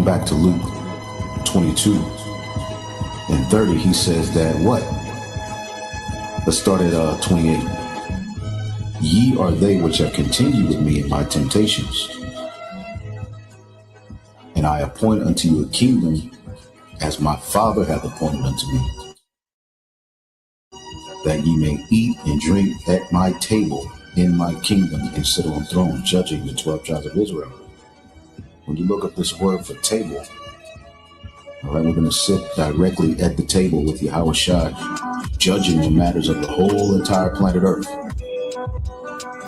going back to Luke 22 and 30, he says that what? Let's start at 28. Ye are they which have continued with me in my temptations, and I appoint unto you a kingdom as my Father hath appointed unto me, that ye may eat and drink at my table in my kingdom and sit on thrones, judging the 12 tribes of Israel. When you look up this word for table, all right, we're going to sit directly at the table with Yahweh Shai, judging the matters of the whole entire planet Earth.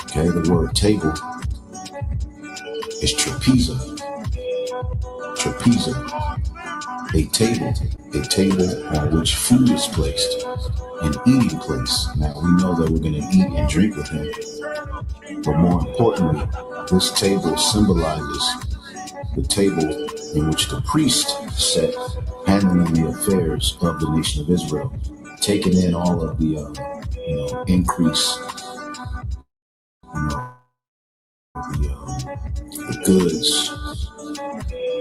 Okay, the word table is trapeza. Trapeza, a table on which food is placed, an eating place. Now we know that we're going to eat and drink with him, but more importantly, this table symbolizes the table in which the priest sat, handling the affairs of the nation of Israel, taking in all of the increase, the goods,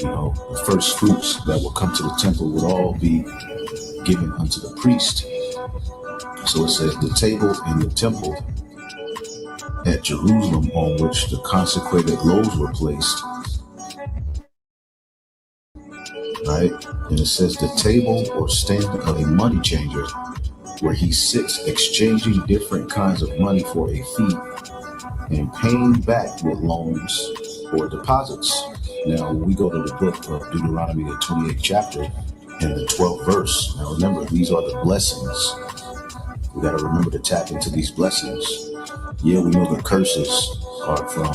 the first fruits that will come to the temple would all be given unto the priest. So it says the table in the temple at Jerusalem on which the consecrated loaves were placed, right? And it says the table or stand of a money changer, where he sits exchanging different kinds of money for a fee and paying back with loans or deposits. Now, when we go to the book of Deuteronomy, the 28th chapter and the 12th verse, now remember, these are the blessings. We got to remember to tap into these blessings. Yeah, we know the curses are from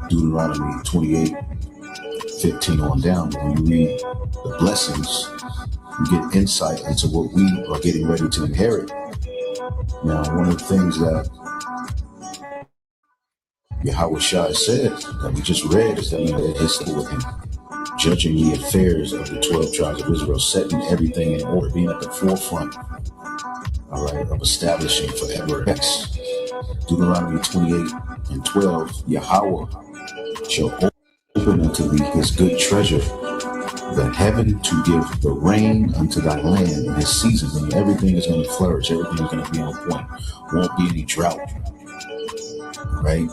Deuteronomy 28:15 on down, but when you read the blessings, you get insight into what we are getting ready to inherit. Now, one of the things that Yahweh Shai said that we just read is that we had his table with him, judging the affairs of the 12 tribes of Israel, setting everything in order, being at the forefront, all right, of establishing forever X. Deuteronomy 28:12, Yahweh shall open unto thee his good treasure, the heaven to give the rain unto thy land in his seasons, and everything is going to flourish, everything is going to be on point, won't be any drought, right?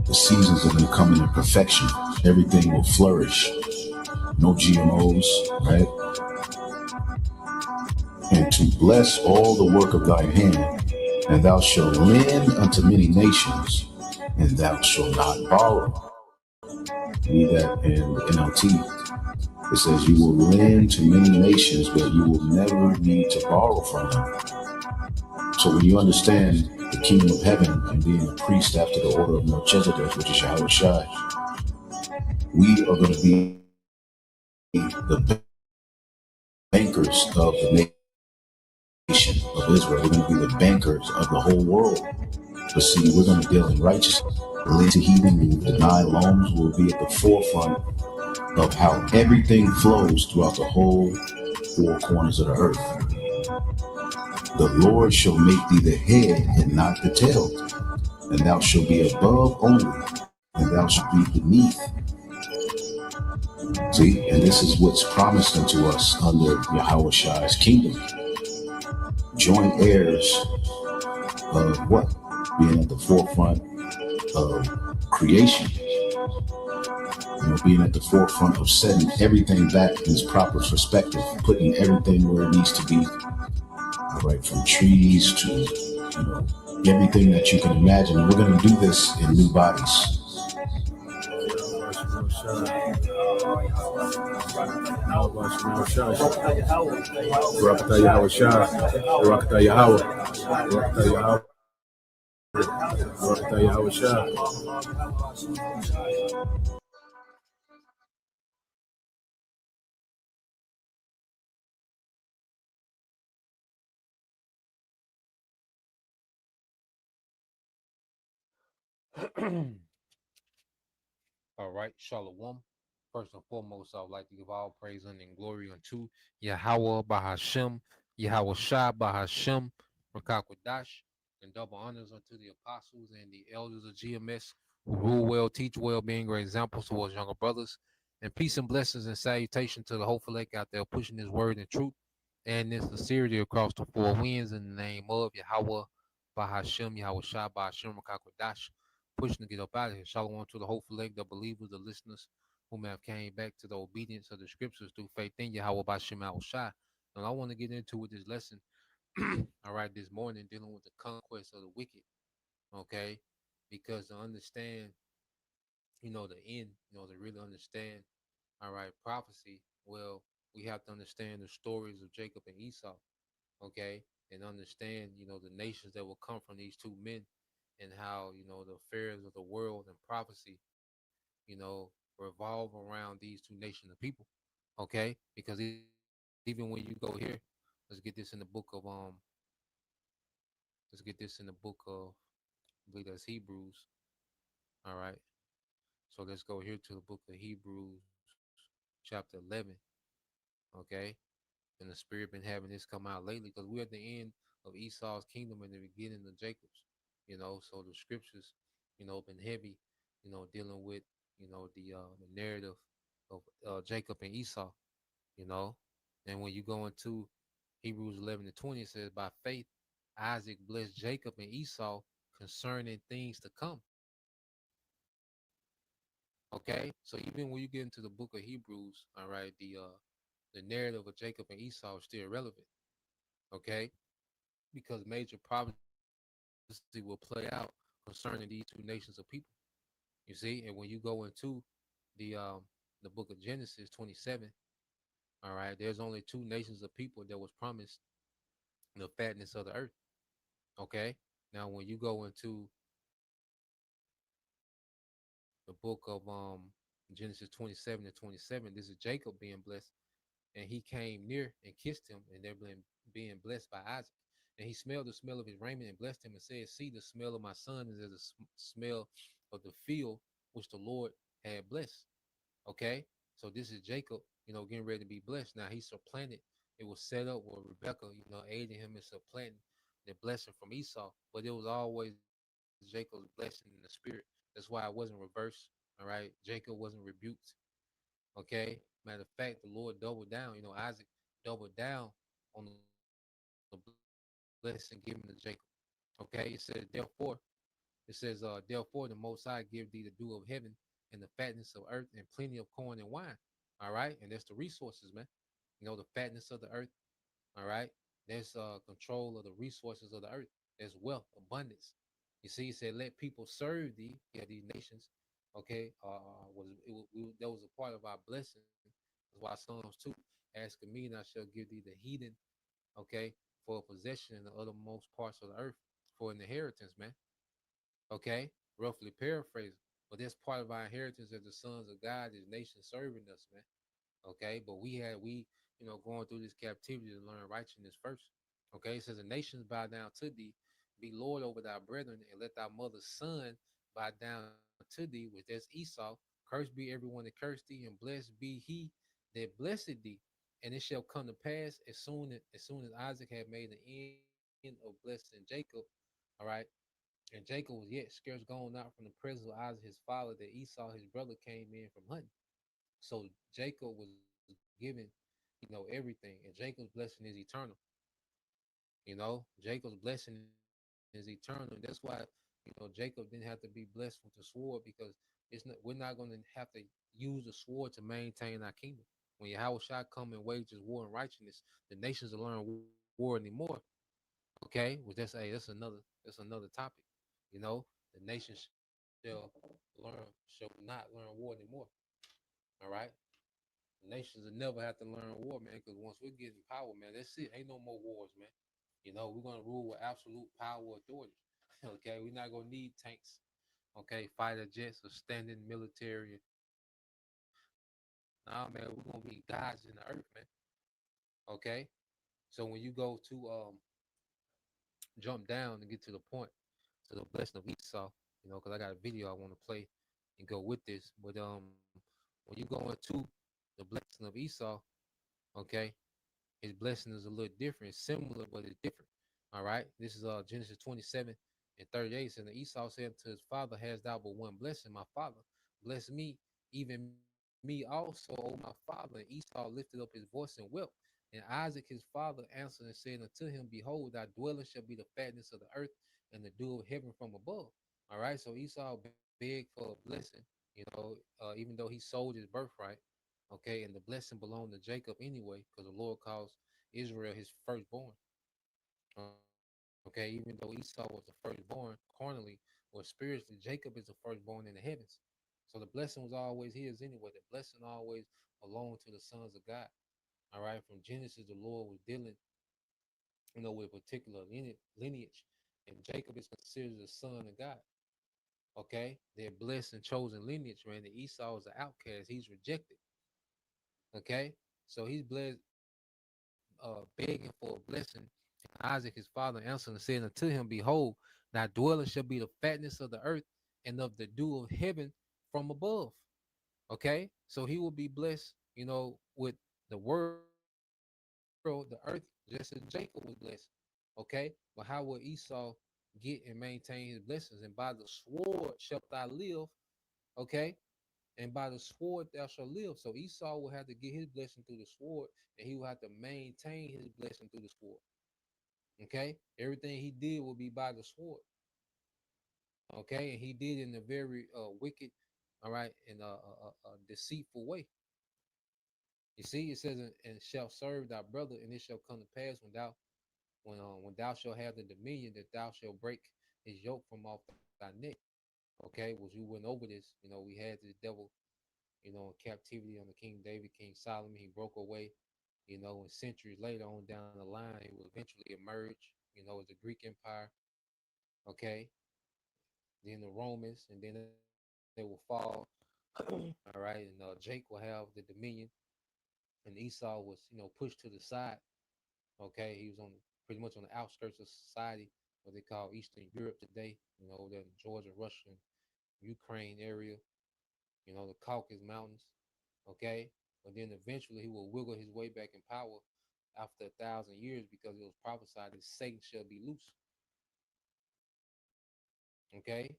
The seasons are going to come in perfection, everything will flourish, no GMOs, right? And to bless all the work of thy hand, and thou shalt lend unto many nations, and thou shalt not borrow. Read that in the NLT. It says you will lend to many nations, but you will never need to borrow from them. So when you understand the kingdom of heaven and being a priest after the order of Melchizedek, which is Yahweh Shai, we are going to be the bankers of the nation of Israel. We're going to be the bankers of the whole world. But see, we're going to deal in righteousness. Lend to heathen, we will deny loans. We'll be at the forefront of how everything flows throughout the whole four corners of the earth. The Lord shall make thee the head and not the tail, and thou shalt be above only, and thou shalt be beneath. See, and this is what's promised unto us under Yahweh Shai's kingdom. Joint heirs of what? Being at the forefront of creation. Being at the forefront of setting everything back in its proper perspective, putting everything where it needs to be. All right, from trees to everything that you can imagine. And we're going to do this in new bodies. All right, Shalom. First and foremost, I would like to give all praise and glory unto Yahweh Bahashem, Yahweh Shai Bahashem, Rakakwadash, and double honors unto the apostles and the elders of GMS who rule well, teach well, being great examples towards younger brothers And peace and blessings and salutation to the hopeful elect out there pushing this word and truth and this sincerity across the four winds in the name of Yahweh, Bahashem, Yahweh Shah, Bahashem, Rakakwadash, pushing to get up out of here. Shalom to the hopeful elect, the believers, the listeners whom have came back to the obedience of the scriptures through faith in Yahweh, Bahashem, Yahweh Shah. And I want to get into with this lesson, all right, this morning, dealing with the conquest of the wicked, okay? Because to understand, the end, to really understand, all right, prophecy, well, we have to understand the stories of Jacob and Esau, okay, and understand, the nations that will come from these two men and how, the affairs of the world and prophecy, revolve around these two nations of people, okay, because even when you go here, let's get this in the book of, let's get this in the book of, I believe that's Hebrews, all right, so let's go here to the book of Hebrews, chapter 11, okay, and the spirit been having this come out lately because we're at the end of Esau's kingdom and the beginning of Jacob's. So the scriptures, been heavy, dealing with the narrative of Jacob and Esau. You know, and when you go into Hebrews 11:20, it says, "By faith, Isaac blessed Jacob and Esau concerning things to come." Okay, so even when you get into the book of Hebrews, all right, the narrative of Jacob and Esau is still relevant. Okay, because major prophecy will play out concerning these two nations of people. You see, and when you go into the book of Genesis 27, all right, there's only two nations of people that was promised the fatness of the earth. Okay, now when you go into the book of Genesis 27 and 27, this is Jacob being blessed, and he came near and kissed him, and they're being blessed by Isaac. And he smelled the smell of his raiment and blessed him and said, "See, the smell of my son is as the smell of the field which the Lord had blessed." Okay, so this is Jacob, getting ready to be blessed. Now he supplanted. It was set up with Rebecca, aiding him in supplanting the blessing from Esau, but it was always Jacob's blessing in the spirit. That's why it wasn't reversed. All right, Jacob wasn't rebuked. Okay, matter of fact, the Lord doubled down. Isaac doubled down on the blessing given to Jacob. Okay, it says, therefore, the Most High give thee the dew of heaven and the fatness of earth and plenty of corn and wine. All right, and that's the resources, man. The fatness of the earth. All right, there's control of the resources of the earth. There's wealth, abundance. You see, he said, "Let people serve thee." Yeah, these nations. Okay, that was a part of our blessing. That's why Psalms 2 asking me, and I shall give thee the heathen, okay, for a possession in the uttermost parts of the earth for an inheritance, man. Okay, roughly paraphrasing. But that's part of our inheritance as the sons of God, this nation serving us, man. Okay, but going through this captivity to learn righteousness first. Okay, it says the nations bow down to thee, be Lord over thy brethren, and let thy mother's son bow down to thee, which that's Esau. Cursed be everyone that cursed thee, and blessed be he that blessed thee. And it shall come to pass as soon as Isaac had made the end of blessing Jacob, all right, and Jacob was yet scarce gone out from the presence of Isaac his father, that Esau his brother came in from hunting. So Jacob was given, everything, and Jacob's blessing is eternal. Jacob's blessing is eternal. And that's why, Jacob didn't have to be blessed with the sword, because we're not going to have to use the sword to maintain our kingdom. When Yahweh Shah come and wages war and righteousness, the nations will learn war anymore. Okay, well that's another topic. The nations shall not learn war anymore. All right, the nations will never have to learn war, man, because once we're getting power, man, that's it. Ain't no more wars, man. We're gonna rule with absolute power authority. Okay, we're not gonna need tanks. Okay, fighter jets or standing military. Nah, man, we're gonna be gods in the earth, man. Okay, so when you go to jump down and get to the point, to the blessing of Esau, because I got a video I want to play and go with this. But when you go into the blessing of Esau, okay, his blessing is a little different. It's similar, but it's different. All right. This is Genesis 27 and 38. And Esau said to his father, "Hast thou but one blessing? My father, bless me, even me thy father. me also, O my father. And Esau lifted up his voice and wept. And Isaac his father answered and said unto him, Behold, thy dwelling shall be the fatness of the earth and the dew of heaven from above. All right, so Esau begged for a blessing, even though he sold his birthright. Okay, and the blessing belonged to Jacob anyway, because the Lord calls Israel his firstborn. Okay, even though Esau was the firstborn carnally or spiritually, Jacob is the firstborn in the heavens. So the blessing was always his anyway. The blessing always belonged to the sons of God. All right, from Genesis, the Lord was dealing, with particular lineage, and Jacob is considered the son of God. Okay, they're blessed and chosen lineage, man. And Esau is an outcast; he's rejected. Okay, so he's blessed, begging for a blessing. Isaac, his father, answered and said unto him, Behold, thy dwelling shall be the fatness of the earth and of the dew of heaven from above. Okay, so he will be blessed, with the world, the earth, just as Jacob was blessed. Okay, but how will Esau get and maintain his blessings? And by the sword shalt thou live. Okay, and by the sword thou shalt live. So Esau will have to get his blessing through the sword, and he will have to maintain his blessing through the sword. Okay, everything he did will be by the sword. Okay, and he did in a very wicked, all right, in a deceitful way. You see, it says, and shall serve thy brother, and it shall come to pass when thou shalt have the dominion that thou shalt break his yoke from off thy neck. Okay, was you went over this, we had this devil, in captivity under King David, King Solomon. He broke away, and centuries later on down the line, it will eventually emerge, as the Greek Empire. Okay, then the Romans, and then they will fall. All right, and Jake will have the dominion, and Esau was, pushed to the side. Okay, he was on pretty much on the outskirts of society, what they call Eastern Europe today. Over there in Georgia, Russia, and Ukraine area. The Caucasus Mountains. Okay, but then eventually he will wiggle his way back in power after 1,000 years because it was prophesied that Satan shall be loose. Okay,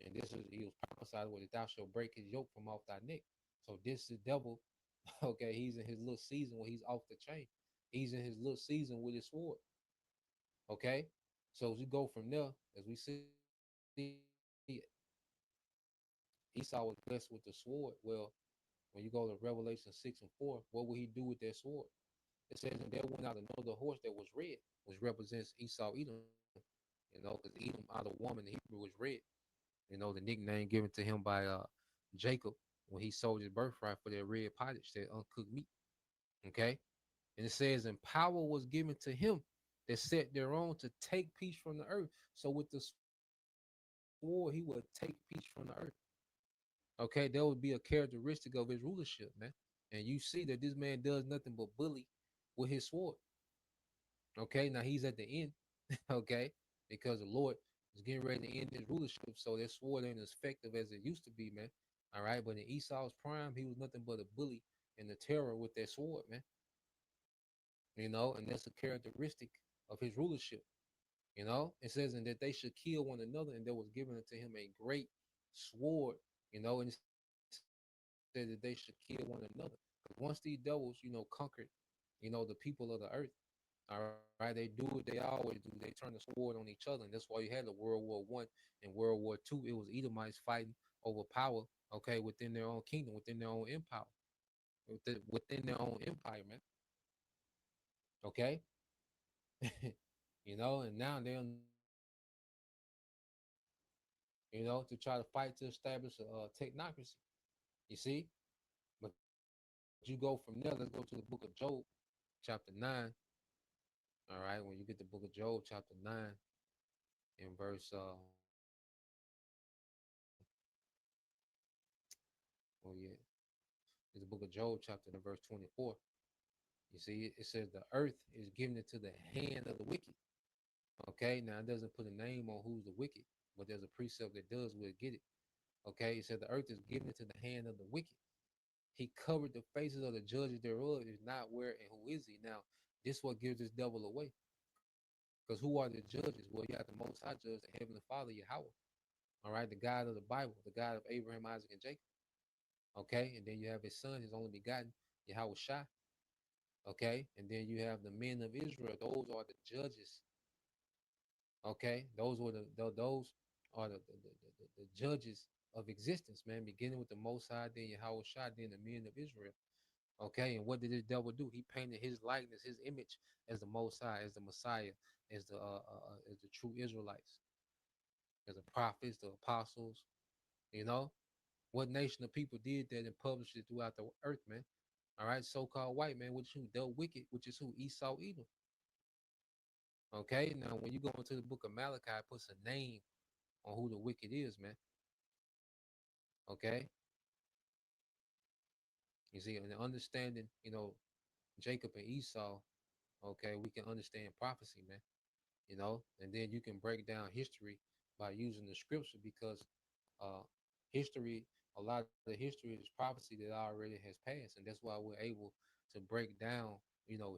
and this is he was prophesied with that thou shalt break his yoke from off thy neck. So this is devil. Okay, he's in his little season where he's off the chain. He's in his little season with his sword. Okay, so as we go from there, as we see it, Esau was blessed with the sword. Well, when you go to Revelation 6 and 4, what will he do with that sword? It says, and there went out another horse that was red, which represents Esau Edom. Because Edom out of woman in Hebrew was red. The nickname given to him by Jacob when he sold his birthright for that red pottage, that uncooked meat. Okay, and it says, and power was given to him that sat thereon to take peace from the earth. So with the sword, he would take peace from the earth. Okay, that would be a characteristic of his rulership, man. And you see that this man does nothing but bully with his sword. Okay, now he's at the end, okay, because the Lord is getting ready to end his rulership, so that sword ain't as effective as it used to be, man. All right, but in Esau's prime, he was nothing but a bully and a terror with that sword, man. And that's a characteristic of his rulership. It says, and that they should kill one another, and there was given unto him a great sword, and it said that they should kill one another. Because once these devils, conquered, the people of the earth, all right, they do what they always do. They turn the sword on each other, and that's why you had the World War I and World War II. It was Edomites fighting over power, okay, within their own kingdom, within their own empire, within their own empire, man. Okay, and now they're on the brink, to try to fight to establish a technocracy. You see, but you go from there. Let's go to the book of Job, chapter 9. All right, when you get the book of Job, chapter 9, in verse oh yeah, it's the book of Job, chapter 9, verse 24. You see, it says the earth is given into the hand of the wicked. Okay, now it doesn't put a name on who's the wicked, but there's a precept that does will get it. Okay, it says the earth is given into the hand of the wicked. He covered the faces of the judges thereof, is not where and who is he. Now, this what gives this devil away. Because who are the judges? Well, you got the Most High Judge, the Heavenly Father, Yahweh. All right, the God of the Bible, the God of Abraham, Isaac, and Jacob. Okay, and then you have his son, his only begotten, Yahweh Shai. Okay, and then you have the men of Israel. Those are the judges. Okay, those were those are the judges of existence, man. Beginning with the Most High, then Yahweh Shai, then the men of Israel. Okay, and what did this devil do? He painted his likeness, his image as the Most High, as the Messiah, as the true Israelites, as the prophets, the apostles. You know what nation of people did that and published it throughout the earth, man? All right, so-called white man, which who the wicked, which is who Esau, Edom. Okay, now when you go into the book of Malachi, it puts a name on who the wicked is, man. Okay, you see, and understanding, Jacob and Esau. Okay, we can understand prophecy, man. And then you can break down history by using the scripture because uh, history, a lot of the history is prophecy that already has passed, and that's why we're able to break down,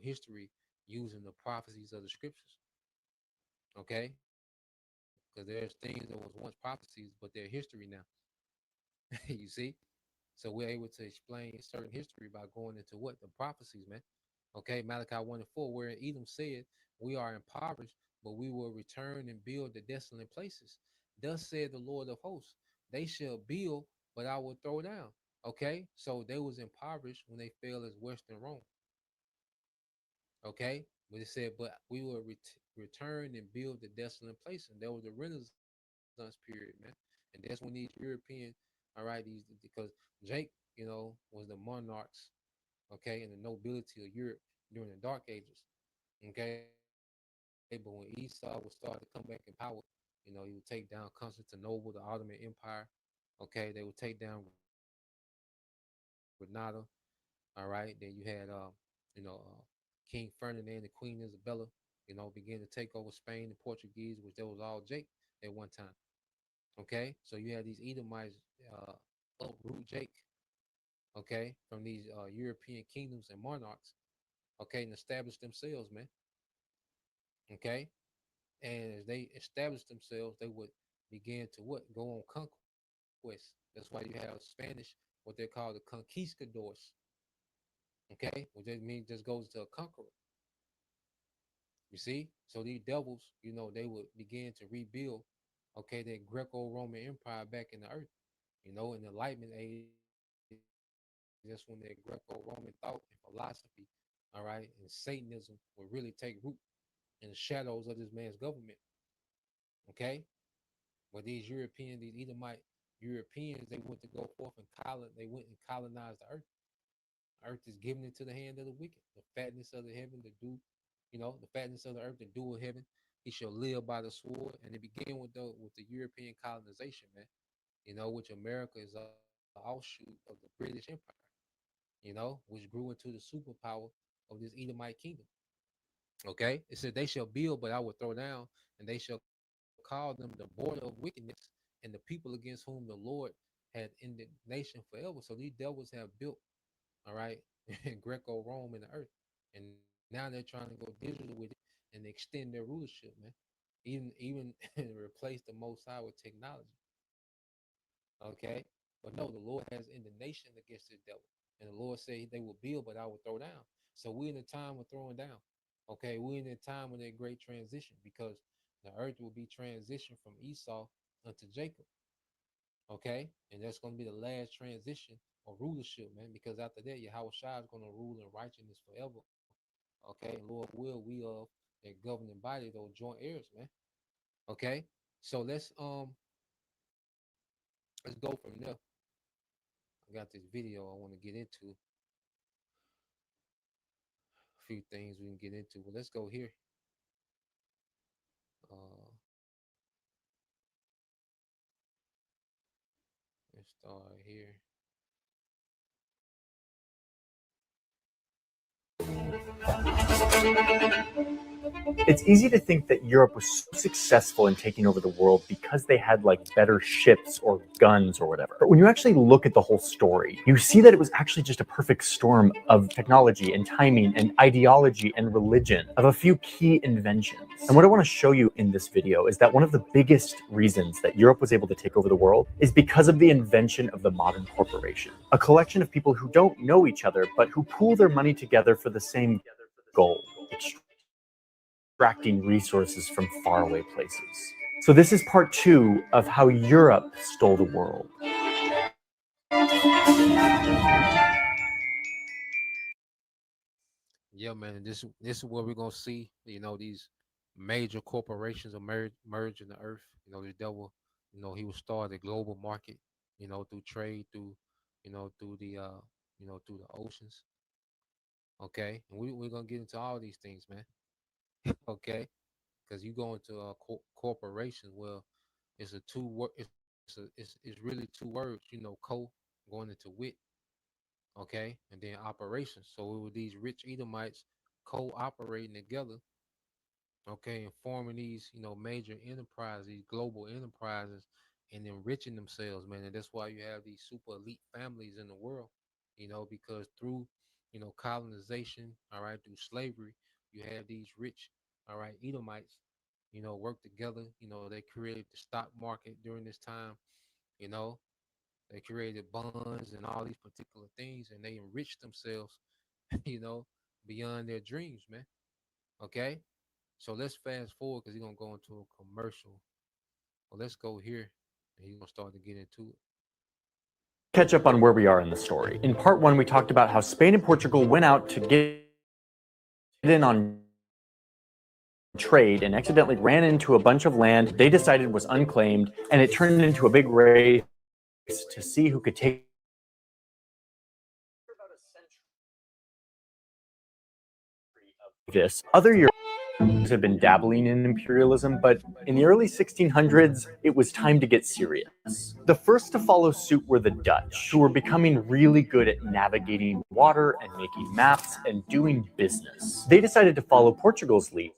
history using the prophecies of the scriptures. Okay, because there's things that was once prophecies, but they're history now. You see, so we're able to explain certain history by going into what the prophecies, man. Okay, Malachi 1:4, where Edom said, "We are impoverished, but we will return and build the desolate places. Thus said the Lord of hosts, they shall build, but I will throw down." Okay, so they was impoverished when they fell as Western Rome. Okay, but it said, "But we will return and build the desolate place," and that was the Renaissance period, man. And that's when these European, all right, these because Jake, was the monarchs, okay, and the nobility of Europe during the Dark Ages. Okay, but when Esau would start to come back in power, he would take down Constantinople, the Ottoman Empire. Okay, they would take down Granada. All right, then you had King Ferdinand and Queen Isabella, begin to take over Spain and Portuguese, which that was all Jake at one time. Okay, so you had these Edomites uproot Jake, okay, from these European kingdoms and monarchs, okay, and establish themselves, man. Okay, and as they established themselves, they would begin to what? Go on conquest. That's why you have Spanish, what they call the conquistadors. Okay, which just means just goes to a conqueror. You see, so these devils, they would begin to rebuild, okay, that Greco-Roman Empire back in the earth. In the Enlightenment age, that's when that Greco-Roman thought and philosophy, all right, and Satanism would really take root in the shadows of this man's government. Okay, but these Edomite Europeans, they went to go forth and they went and colonized the earth. The earth is given into the hand of the wicked. The fatness of the heaven, the fatness of the earth, the dew of heaven. He shall live by the sword, and it began with the European colonization, man. Which America is an offshoot of the British Empire. Which grew into the superpower of this Edomite kingdom. Okay, it said they shall build, but I will throw down, and they shall call them the border of wickedness and the people against whom the Lord had indignation forever. So these devils have built, all right, in Greco-Rome in the earth, and now they're trying to go digital with it and extend their rulership, man. Even replace the Most High with technology. Okay, but no, the Lord has indignation against this devil, and the Lord said they will build, but I will throw down. So we're in a time of throwing down. Okay, we're in a time of that great transition because the earth will be transitioned from Esau unto Jacob. Okay, and that's going to be the last transition of rulership, man. Because after that, Yahweh Shai is going to rule in righteousness forever. Okay, and Lord will we of that governing body, those joint heirs, man. Okay, so let's go from there. I got this video I want to get into. A few things we can get into. Well, let's go here. Uh, let's start here. It's easy to think that Europe was so successful in taking over the world because they had like better ships or guns or whatever. But when you actually look at the whole story, you see that it was actually just a perfect storm of technology and timing and ideology and religion, of a few key inventions. And what I want to show you in this video is that one of the biggest reasons that Europe was able to take over the world is because of the invention of the modern corporation. A collection of people who don't know each other, but who pool their money together for the same goal: extracting resources from faraway places. So this is part 2 of how Europe stole the world. Yeah, man. And this is what we're gonna see. These major corporations are merging the earth. The devil. He will start a global market. Through trade, through through the oceans. Okay, and we're gonna get into all these things, man. Okay, because you go into a corporation. Well, it's a two word. It's really two words. Co going into wit. Okay, and then operations. So it were these rich Edomites cooperating together, okay, and forming these, major enterprises, these global enterprises, and enriching themselves, man. And that's why you have these super elite families in the world, because through, colonization, all right, through slavery, you have these rich, all right, Edomites, work together. They created the stock market during this time, you know, they created bonds and all these particular things, and they enriched themselves, you know, beyond their dreams, man. Okay, so let's fast forward because he's gonna go into a commercial. Well, let's go here, and he's gonna start to get into it. Catch up on where we are in the story. In part 1, we talked about how Spain and Portugal went out to get in on trade and accidentally ran into a bunch of land they decided was unclaimed, and it turned into a big race to see who could take this. Other Europeans have been dabbling in imperialism, but in the early 1600s, it was time to get serious. The first to follow suit were the Dutch, who were becoming really good at navigating water and making maps and doing business. They decided to follow Portugal's lead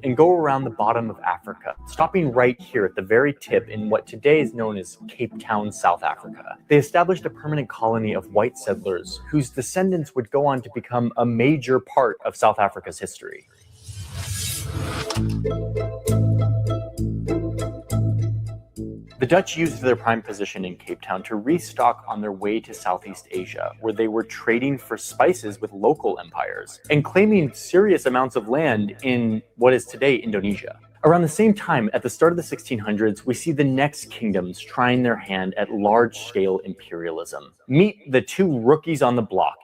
and go around the bottom of Africa, stopping right here at the very tip in what today is known as Cape Town, South Africa. They established a permanent colony of white settlers whose descendants would go on to become a major part of South Africa's history. The Dutch used their prime position in Cape Town to restock on their way to Southeast Asia, where they were trading for spices with local empires and claiming serious amounts of land in what is today Indonesia. Around the same time, at the start of the 1600s, we see the next kingdoms trying their hand at large-scale imperialism. Meet the two rookies on the block: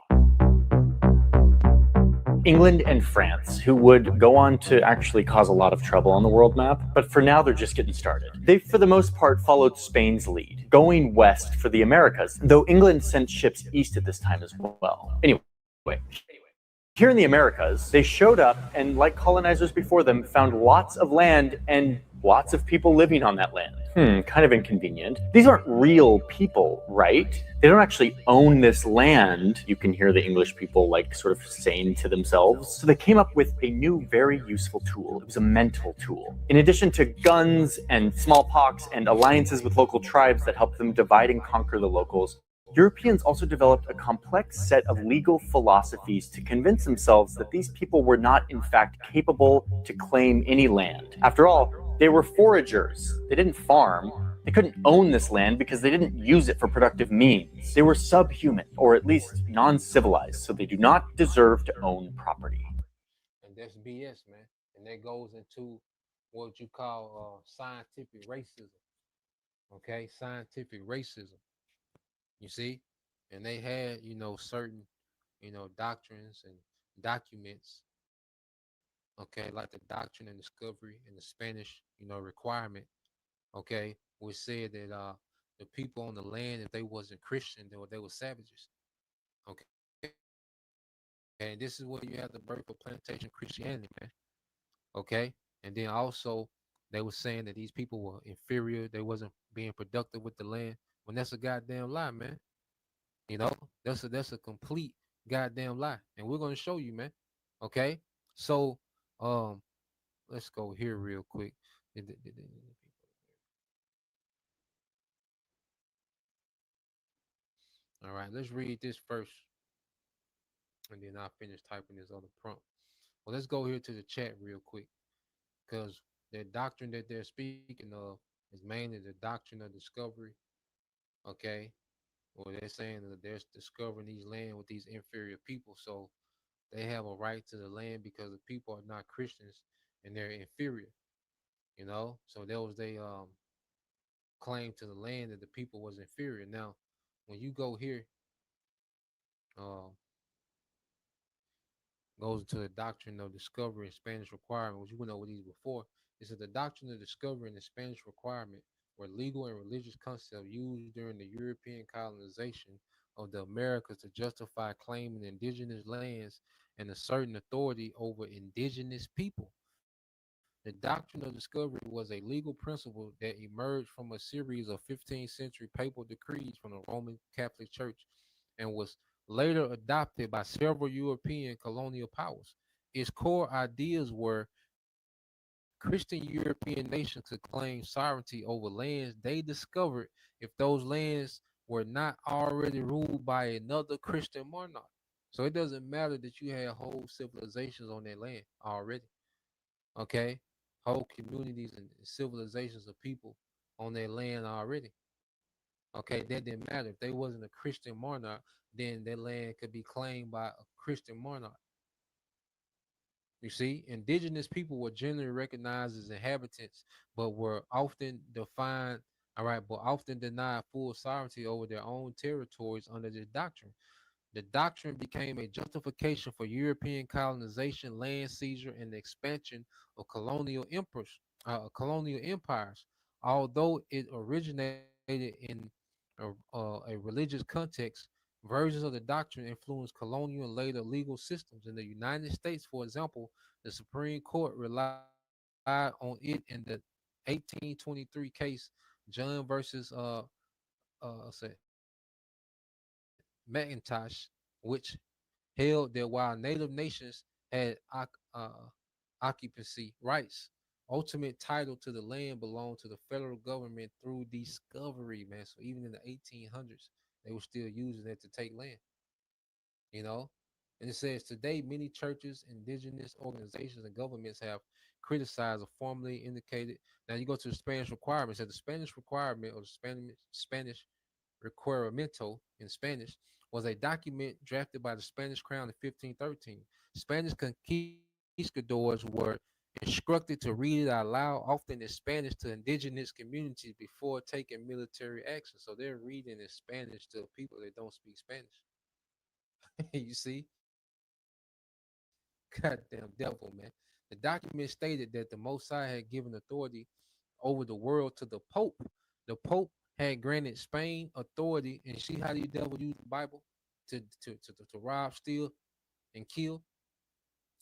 England and France, who would go on to actually cause a lot of trouble on the world map, but for now they're just getting started. They, for the most part, followed Spain's lead, going west for the Americas, though England sent ships east at this time as well. Anyway, here in the Americas, they showed up and, like colonizers before them, found lots of land and lots of people living on that land. Kind of inconvenient. These aren't real people, right? They don't actually own this land, you can hear the English people like sort of saying to themselves. So they came up with a new, very useful tool. It was a mental tool. In addition to guns and smallpox and alliances with local tribes that helped them divide and conquer the locals, Europeans also developed a complex set of legal philosophies to convince themselves that these people were not, in fact, capable to claim any land. After all, they were foragers. They didn't farm. They couldn't own this land because they didn't use it for productive means. They were subhuman, or at least non-civilized, so they do not deserve to own property. And that's BS, man. And that goes into what you call scientific racism. Okay, scientific racism. You see, and they had, certain, doctrines and documents. Okay, like the doctrine and discovery and the Spanish, requirement. Okay, which said that the people on the land, if they wasn't Christian, they were savages. Okay, and this is where you have the birth of plantation Christianity, man. Okay, and then also they were saying that these people were inferior, they wasn't being productive with the land, when that's a goddamn lie, man. You know, that's a complete goddamn lie, and we're gonna show you, man. Okay, so let's go here real quick. All right, let's read this first, and then I'll finish typing this other prompt. Well, let's go here to the chat real quick, because the doctrine that they're speaking of is mainly the doctrine of discovery. Okay, or they're saying that they're discovering these land with these inferior people, so they have a right to the land because the people are not Christians and they're inferior. So that was they claim to the land that the people was inferior. Now, when you go here, uh, goes into the doctrine of discovery and Spanish requirement, which you went over these before. It said the doctrine of discovery and the Spanish requirement were legal and religious concepts used during the European colonization of the Americas to justify claiming indigenous lands and a certain authority over indigenous people. The doctrine of discovery was a legal principle that emerged from a series of 15th century papal decrees from the Roman Catholic Church and was later adopted by several European colonial powers. Its core ideas were Christian European nations could claim sovereignty over lands they discovered if those lands were not already ruled by another Christian monarch. So it doesn't matter that you had whole civilizations on that land already. Okay, whole communities and civilizations of people on their land already. Okay, that didn't matter. If they wasn't a Christian monarch, then that land could be claimed by a Christian monarch. You see, indigenous people were generally recognized as inhabitants, but were often defined, all right, but often denied full sovereignty over their own territories under this doctrine. The doctrine became a justification for European colonization, land seizure, and the expansion of colonial empires. Although it originated in a religious context, versions of the doctrine influenced colonial and later legal systems. In the United States, for example, the Supreme Court relied on it in the 1823 case, John versus say McIntosh, which held that while Native nations had occupancy rights, ultimate title to the land belonged to the federal government through discovery, man. So even in the 1800s, they were still using it to take land, you know? And it says today, many churches, indigenous organizations, and governments have criticized or formally indicated. Now you go to the Spanish requirements. That the Spanish requirement or the Spanish Requerimiento in Spanish was a document drafted by the Spanish crown in 1513. Spanish conquistadors were instructed to read it out loud, often in Spanish, to indigenous communities before taking military action. So they're reading in Spanish to people that don't speak Spanish. You see? Goddamn devil, man. The document stated that the Most High had given authority over the world to the Pope. The Pope had granted Spain authority, and see how these devils use the Bible to rob, steal, and kill.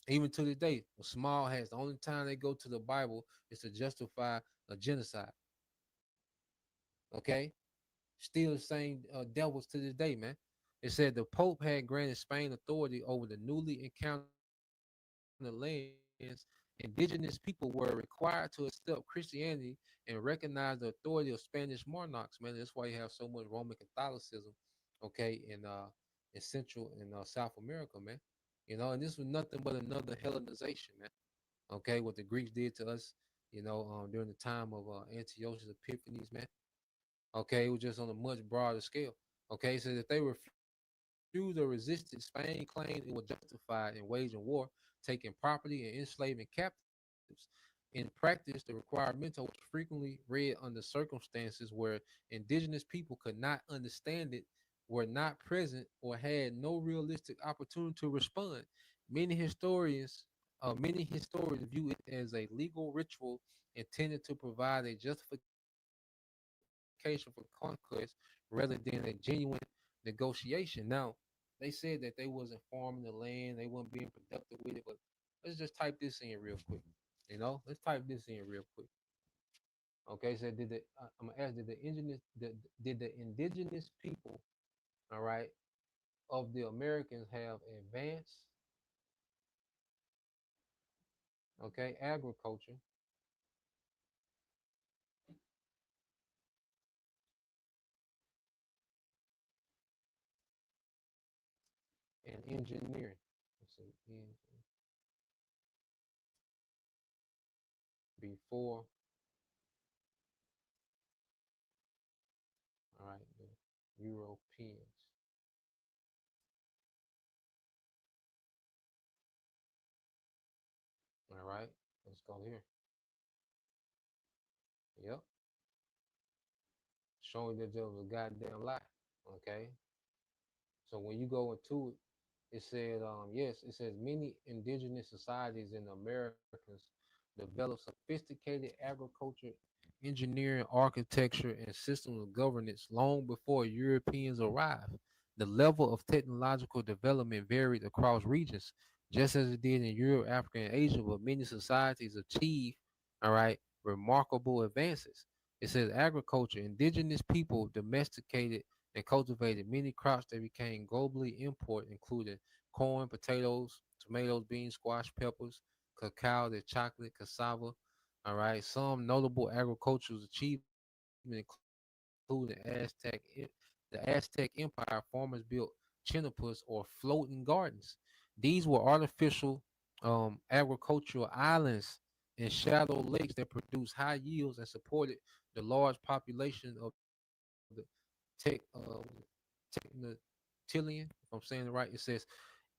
Even to this day, with small hats, the only time they go to the Bible is to justify a genocide. Okay, still the same devils to this day, man. It said the Pope had granted Spain authority over the newly encountered lands. Indigenous people were required to accept Christianity and recognize the authority of Spanish monarchs, man. That's why you have so much Roman Catholicism, okay, in Central and South America, man. And this was nothing but another Hellenization, man. Okay, what the Greeks did to us, during the time of Antiochus Epiphanes, man. Okay, it was just on a much broader scale. Okay, so if they refused or resisted, Spain claimed it was justified in waging war, taking property, and enslaving captives. In practice, the requiremento was frequently read under circumstances where indigenous people could not understand it, were not present, or had no realistic opportunity to respond. Many historians, many historians view it as a legal ritual intended to provide a justification for conquest rather than a genuine negotiation. Now, they said that they wasn't farming the land, they weren't being productive with it, but let's just type this in real quick. Let's type this in real quick. Okay, so I'm gonna ask, did the indigenous people, all right, of the Americans have advanced Okay, agriculture and engineering. Let's see, before, all right, the Europeans. All right, let's go here. Yep, showing that there was a goddamn lie. Okay, so when you go into it, it said, yes, it says many indigenous societies in the Americas developed sophisticated agriculture, engineering, architecture, and systems of governance long before Europeans arrived. The level of technological development varied across regions, just as it did in Europe, Africa, and Asia, but many societies achieved, all right, remarkable advances. It says agriculture, indigenous people domesticated and cultivated many crops that became globally important, including corn, potatoes, tomatoes, beans, squash, peppers, cacao, the chocolate, cassava. All right. Some notable agricultural achievements include the Aztec Empire. Farmers built chinampas or floating gardens. These were artificial agricultural islands and shallow lakes that produced high yields and supported the large population of the tech Technotilian, if I'm saying it right. It says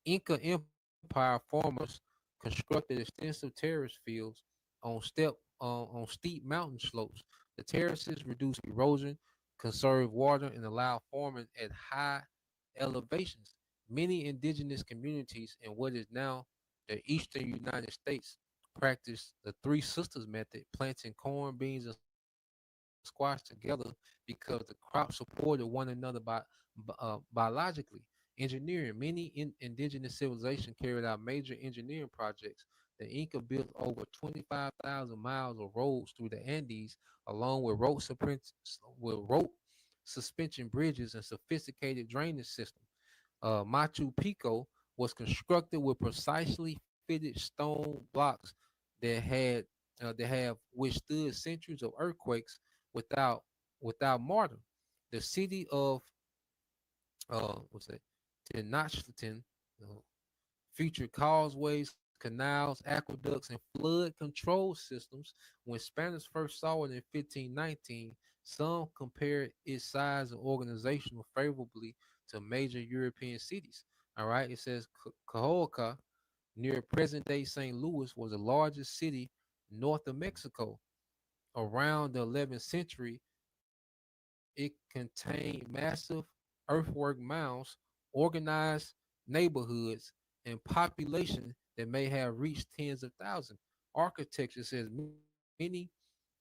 Inca Empire farmers constructed extensive terrace fields on steep mountain slopes. The terraces reduce erosion, conserve water, and allow farming at high elevations. Many indigenous communities in what is now the eastern United States practice the Three Sisters method, planting corn, beans, and squash together because the crops supported one another biologically. Engineering. Many indigenous civilizations carried out major engineering projects. The Inca built over 25,000 miles of roads through the Andes, along with rope suspension bridges and sophisticated drainage systems. Machu Picchu was constructed with precisely fitted stone blocks that have withstood centuries of earthquakes without mortar. The city of what's that? Tenochtitlan featured causeways, canals, aqueducts, and flood control systems. When Spanish first saw it in 1519, some compared its size and organization favorably to major European cities. All right, it says Cahoca, near present-day St. Louis, was the largest city north of Mexico. Around the 11th century, it contained massive earthwork mounds, organized neighborhoods, and population that may have reached tens of thousands. Architecture says many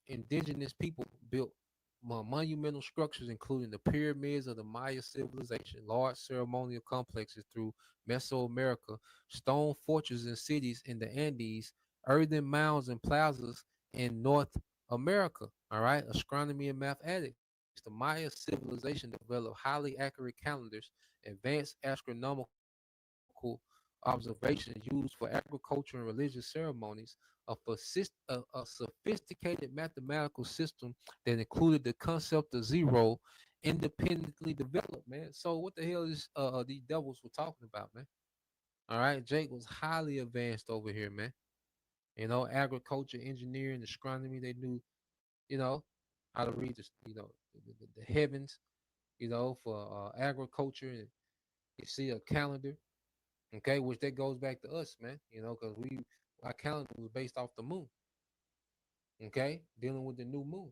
indigenous people built monumental structures, including the pyramids of the Maya civilization, large ceremonial complexes through Mesoamerica, stone fortresses and cities in the Andes, earthen mounds and plazas in North America. All right, astronomy and mathematics. The Maya civilization developed highly accurate calendars, advanced astronomical observations used for agriculture and religious ceremonies, a sophisticated mathematical system that included the concept of zero independently developed, man. So what the hell is these devils were talking about, man? All right, Jake was highly advanced over here, man. You know, agriculture, engineering, astronomy. They knew, you know, how to read the heavens, for agriculture. And you see a calendar, okay, which that goes back to us, man. Because our calendar was based off the moon, okay, dealing with the new moon.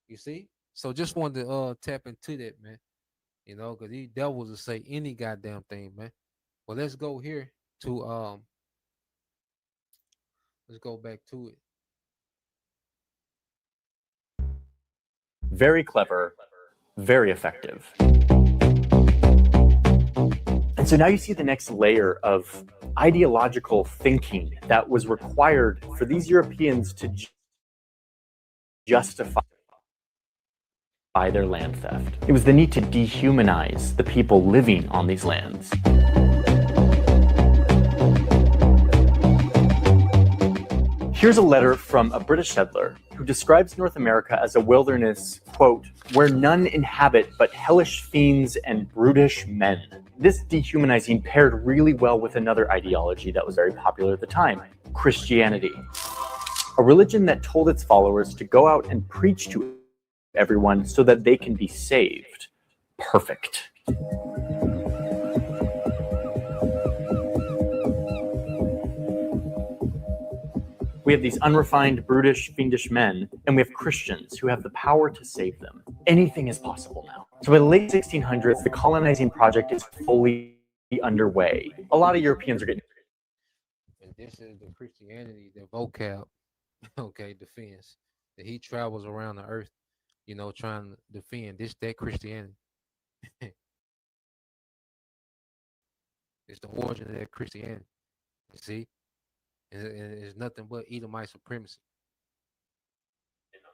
You see, so just wanted to tap into that, man. Because these devils will say any goddamn thing, man. Well, let's go here to let's go back to it. Very clever, very effective. And so now you see the next layer of ideological thinking that was required for these Europeans to justify their land theft. It was the need to dehumanize the people living on these lands. Here's a letter from a British settler who describes North America as a wilderness, quote, where none inhabit but hellish fiends and brutish men. This dehumanizing paired really well with another ideology that was very popular at the time, Christianity. A religion that told its followers to go out and preach to everyone so that they can be saved. Perfect. We have these unrefined, brutish, fiendish men, and we have Christians who have the power to save them. Anything is possible now. So by the late 1600s, the colonizing project is fully underway. A lot of Europeans are getting... And this is the Christianity, the vocab, okay, defense. That he travels around the earth, trying to defend that Christianity. It's the origin of that Christianity. You see? And it's nothing but Edomite supremacy.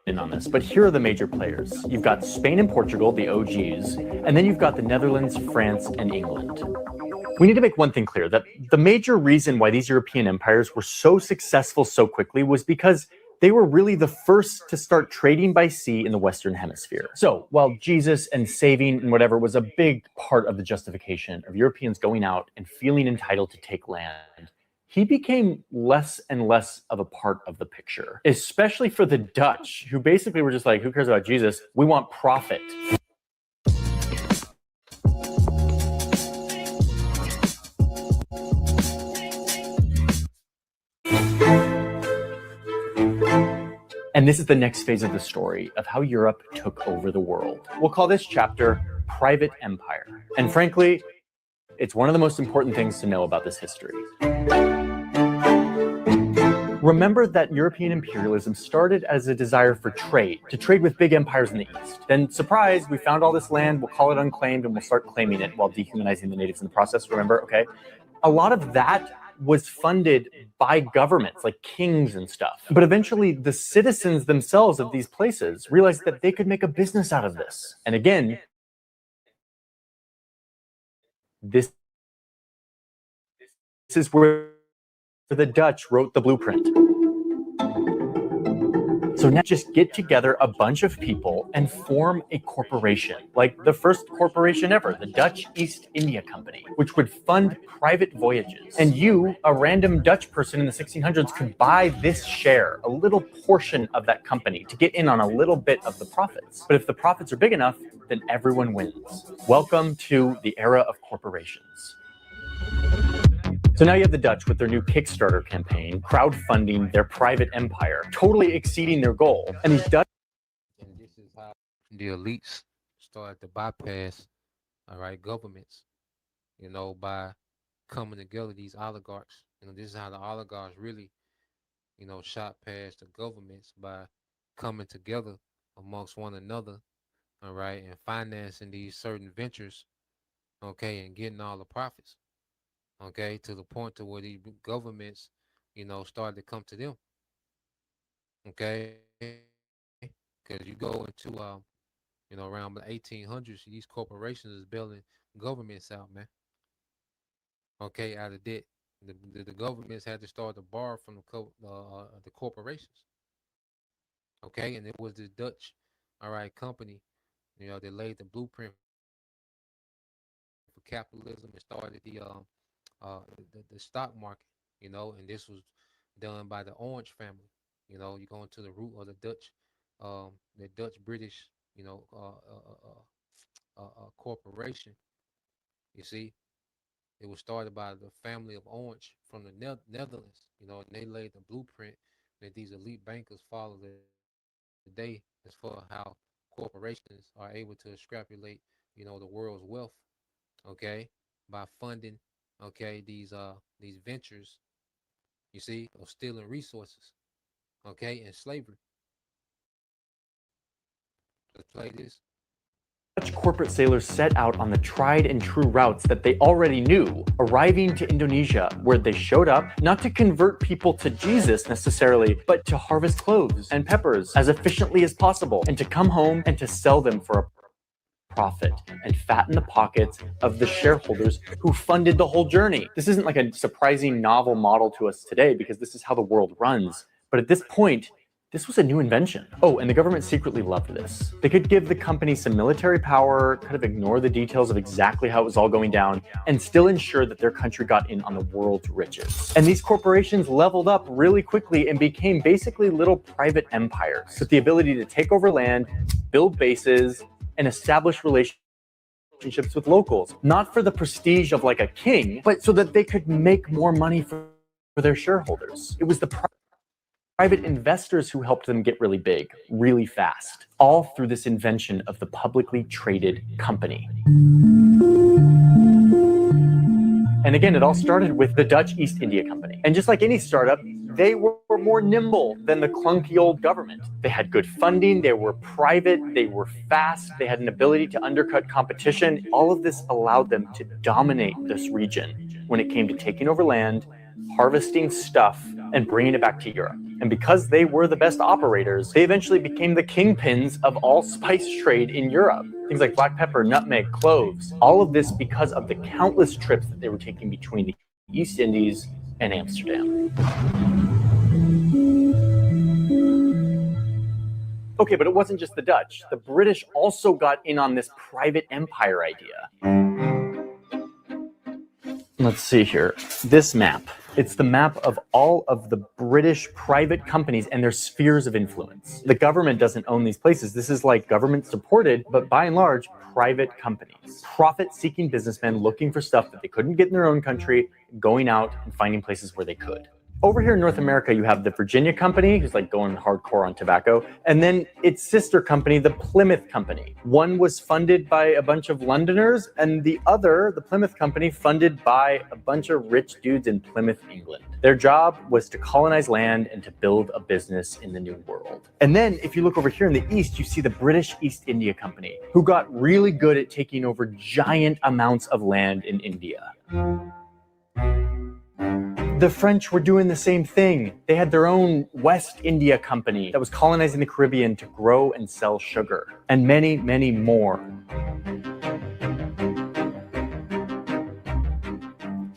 In on this, but here are the major players. You've got Spain and Portugal, the OGs, and then you've got the Netherlands, France, and England. We need to make one thing clear, that the major reason why these European empires were so successful so quickly was because they were really the first to start trading by sea in the Western Hemisphere. So while Jesus and saving and whatever was a big part of the justification of Europeans going out and feeling entitled to take land, he became less and less of a part of the picture, especially for the Dutch, who basically were just like, who cares about Jesus? We want profit. And this is the next phase of the story of how Europe took over the world. We'll call this chapter Private Empire. And frankly, it's one of the most important things to know about this history. Remember that European imperialism started as a desire for trade, to trade with big empires in the East. Then, surprise, we found all this land, we'll call it unclaimed, and we'll start claiming it while dehumanizing the natives in the process. Remember, okay? A lot of that was funded by governments, like kings and stuff. But eventually, the citizens themselves of these places realized that they could make a business out of this. And again, this is where the Dutch wrote the blueprint. So now just get together a bunch of people and form a corporation, like the first corporation ever, the Dutch East India Company, which would fund private voyages. And you, a random Dutch person in the 1600s, could buy this share, a little portion of that company, to get in on a little bit of the profits. But if the profits are big enough, then everyone wins. Welcome to the era of corporations. So now you have the Dutch with their new Kickstarter campaign, crowdfunding their private empire, totally exceeding their goal. And these Dutch... And this is how the elites started to bypass, governments, by coming together, these oligarchs. This is how the oligarchs really, shot past the governments by coming together amongst one another, and financing these certain ventures, and getting all the profits. To the point to where these governments, started to come to them. Because you go into, around the 1800s, these corporations is building governments out, man. Out of debt. The governments had to start to borrow from the corporations. And it was the Dutch, company, that laid the blueprint for capitalism and started the stock market, and this was done by the Orange family. You go into the root of the Dutch British, corporation. You see, it was started by the family of Orange from the Netherlands, and they laid the blueprint that these elite bankers follow today as for how corporations are able to extrapolate, the world's wealth, by funding these ventures, you see, of stealing resources, and slavery. Let's play this. Dutch corporate sailors set out on the tried and true routes that they already knew, arriving to Indonesia, where they showed up not to convert people to Jesus necessarily, but to harvest cloves and peppers as efficiently as possible, and to come home and to sell them for a profit and fatten the pockets of the shareholders who funded the whole journey. This isn't like a surprising novel model to us today, because this is how the world runs. But at this point, this was a new invention. Oh, and the government secretly loved this. They could give the company some military power, kind of ignore the details of exactly how it was all going down, and still ensure that their country got in on the world's riches. And these corporations leveled up really quickly and became basically little private empires with the ability to take over land, build bases, and establish relationships with locals. Not for the prestige of like a king, but so that they could make more money for their shareholders. It was the private investors who helped them get really big, really fast, all through this invention of the publicly traded company. And again, it all started with the Dutch East India Company. And just like any startup, they were more nimble than the clunky old government. They had good funding, they were private, they were fast, they had an ability to undercut competition. All of this allowed them to dominate this region when it came to taking over land, harvesting stuff, and bringing it back to Europe. And because they were the best operators, they eventually became the kingpins of all spice trade in Europe. Things like black pepper, nutmeg, cloves. All of this because of the countless trips that they were taking between the East Indies and Amsterdam. Okay, but it wasn't just the Dutch. The British also got in on this private empire idea. Let's see here. This map. It's the map of all of the British private companies and their spheres of influence. The government doesn't own these places. This is like government supported, but by and large, private companies. Profit-seeking businessmen looking for stuff that they couldn't get in their own country, going out and finding places where they could. Over here in North America, you have the Virginia Company, who's like going hardcore on tobacco, and then its sister company, the Plymouth Company. One was funded by a bunch of Londoners, and the other, the Plymouth Company, funded by a bunch of rich dudes in Plymouth, England. Their job was to colonize land and to build a business in the New World. And then, if you look over here in the East, you see the British East India Company, who got really good at taking over giant amounts of land in India. The French were doing the same thing. They had their own West India Company that was colonizing the Caribbean to grow and sell sugar, and many, many more.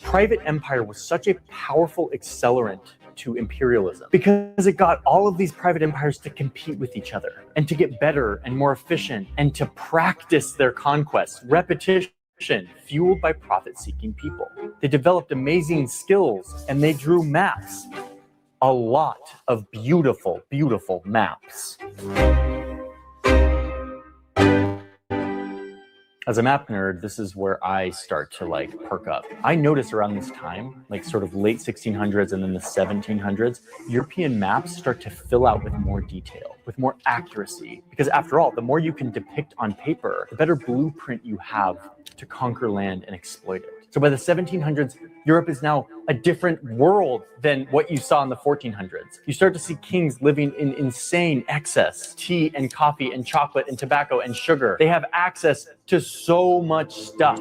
Private empire was such a powerful accelerant to imperialism because it got all of these private empires to compete with each other and to get better and more efficient and to practice their conquests, repetition, fueled by profit-seeking people. They developed amazing skills and they drew maps. A lot of beautiful, beautiful maps. As a map nerd, this is where I start to like perk up. I notice around this time, like sort of late 1600s and then the 1700s, European maps start to fill out with more detail, with more accuracy. Because after all, the more you can depict on paper, the better blueprint you have to conquer land and exploit it. So by the 1700s, Europe is now a different world than what you saw in the 1400s. You start to see kings living in insane excess, tea and coffee and chocolate and tobacco and sugar. They have access to so much stuff.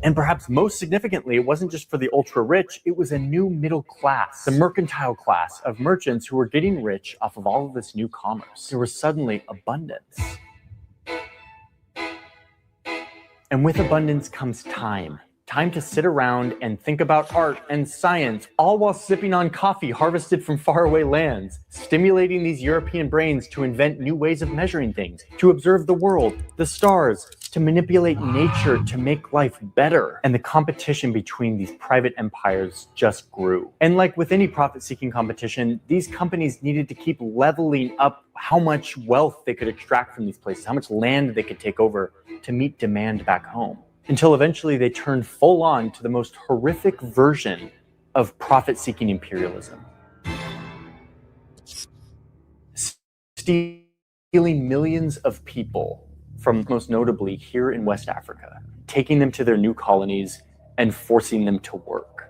And perhaps most significantly, it wasn't just for the ultra-rich, it was a new middle class, the mercantile class of merchants who were getting rich off of all of this new commerce. There was suddenly abundance. And with abundance comes time. Time to sit around and think about art and science, all while sipping on coffee harvested from faraway lands, stimulating these European brains to invent new ways of measuring things, to observe the world, the stars, to manipulate nature to make life better. And the competition between these private empires just grew. And like with any profit-seeking competition, these companies needed to keep leveling up how much wealth they could extract from these places, how much land they could take over to meet demand back home. Until eventually they turned full on to the most horrific version of profit-seeking imperialism. Stealing millions of people from, most notably here in West Africa, taking them to their new colonies and forcing them to work.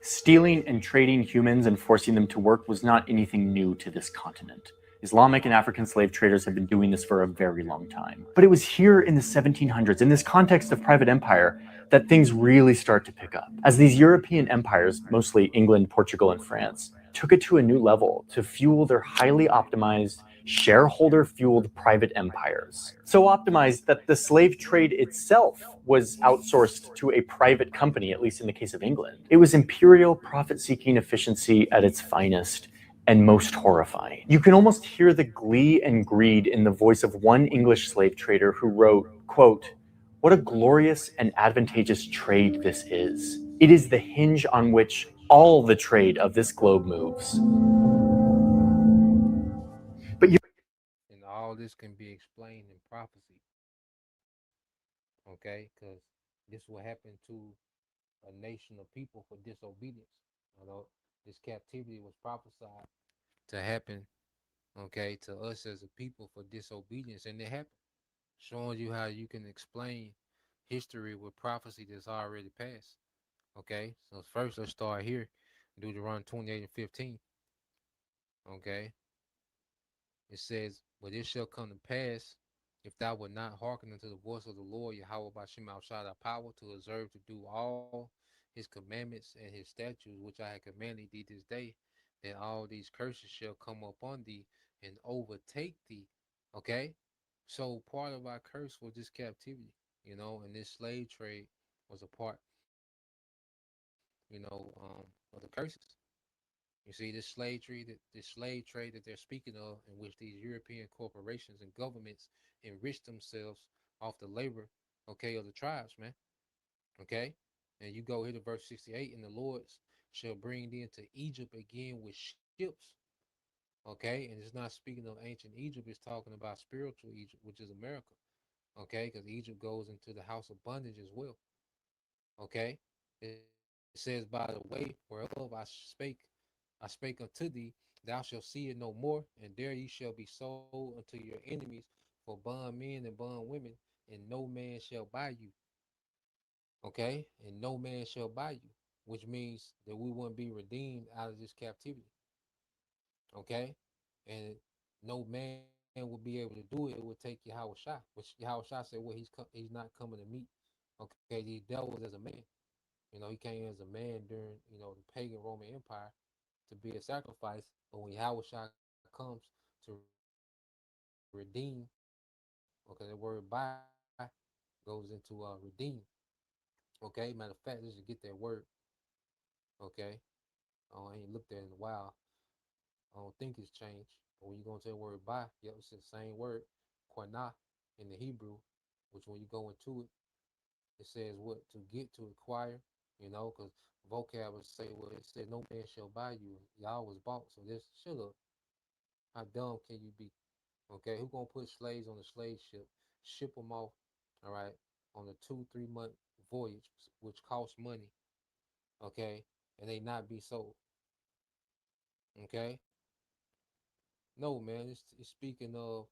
Stealing and trading humans and forcing them to work was not anything new to this continent. Islamic and African slave traders have been doing this for a very long time. But it was here in the 1700s, in this context of private empire, that things really start to pick up. As these European empires, mostly England, Portugal, and France, took it to a new level to fuel their highly optimized, shareholder fueled private empires. So optimized that the slave trade itself was outsourced to a private company, at least in the case of England. It was imperial profit seeking efficiency at its finest and most horrifying. You can almost hear the glee and greed in the voice of one English slave trader who wrote, quote, "What a glorious and advantageous trade this is. It is the hinge on which all the trade of this globe moves." But you And all this can be explained in prophecy, okay? Because this will happen to a nation of people for disobedience. Although this captivity was prophesied to happen, okay, to us as a people for disobedience, and it happened. Showing you how you can explain history with prophecy that's already passed. Okay, so first let's start here. Deuteronomy 28 and 15. Okay, it says, "But it shall come to pass, if thou wilt not hearken unto the voice of the Lord, Yahweh by Shem outside thy power, to observe to do all his commandments and his statutes, which I have commanded thee this day, that all these curses shall come upon thee and overtake thee." Okay, so part of our curse was this captivity, and this slave trade was a part, of the curses. You see, this slave trade that they're speaking of, in which these European corporations and governments enrich themselves off the labor, okay, of the tribes, man. Okay, and you go here to verse 68, and the Lords shall bring thee into Egypt again with ships. Okay, and it's not speaking of ancient Egypt; it's talking about spiritual Egypt, which is America. Okay, because Egypt goes into the house of bondage as well. Okay, it says, "By the way whereof I spake unto thee, thou shalt see it no more, and there ye shall be sold unto your enemies for bondmen and bondwomen, and no man shall buy you." Okay, and no man shall buy you, which means that we wouldn't be redeemed out of this captivity. Okay, and no man would be able to do it. It would take Yahweh Shai, which Yahweh Shai said, "Well, he's not coming to meet." Okay, these devils as a man. He came as a man during the pagan Roman Empire to be a sacrifice. But when Yahweh Shai comes to redeem, okay, the word buy goes into redeem. Okay, matter of fact, let's just get that word. Okay, I ain't looked at it in a while. I don't think it's changed. But when you go into the word buy, yep, it's the same word, quanah, in the Hebrew, which when you go into it, it says what? To get, to acquire, because vocab would say, well, it said no man shall buy you. Y'all was bought. So this, shut up. How dumb can you be? Okay, who gonna put slaves on the slave ship them off, all right, on a 2-3 month voyage, which costs money, okay, and they not be sold, okay? No, man, it's speaking of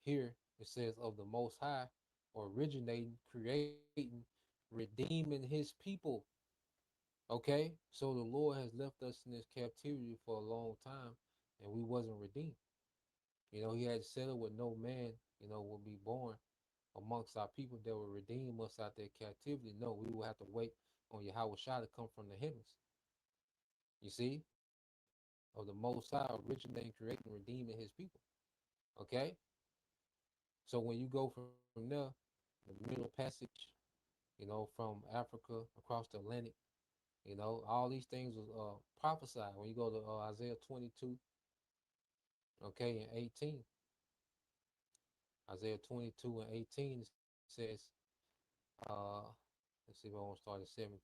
here. It says of the Most High, originating, creating, redeeming His people. Okay, so the Lord has left us in this captivity for a long time, and we wasn't redeemed. He had settled with no man, will be born amongst our people that will redeem us out their captivity. No, we will have to wait on Yahweh Shai to come from the heavens. You see, of the Most High originating, creating, redeeming His people. Okay, so when you go from there, the Middle Passage, from Africa across the Atlantic, all these things was prophesied. When you go to Isaiah 22, okay, and 18, Isaiah 22 and 18, it says, uh, let's see if I want to start at 17.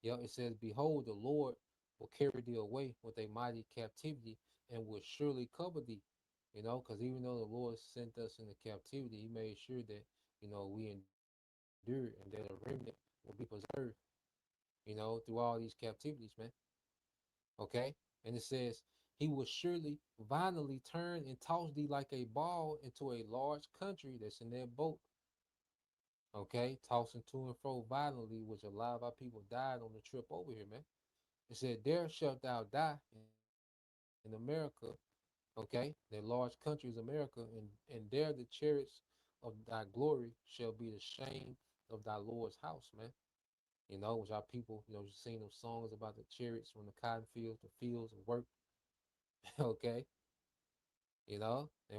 Yeah, it says, "Behold, the Lord will carry thee away with a mighty captivity and will surely cover thee." Because even though the Lord sent us into captivity, He made sure that, we endured and that a remnant will be preserved, through all these captivities, man. Okay? And it says, "He will surely violently turn and toss thee like a ball into a large country," that's in that boat. Okay, tossing to and fro violently, which a lot of our people died on the trip over here, man. It said, "There shalt thou die in America." Okay, that large country is America, and there the chariots of thy glory shall be the shame of thy Lord's house, man. which our people, you seen them songs about the chariots from the cotton fields, the fields of work, okay, and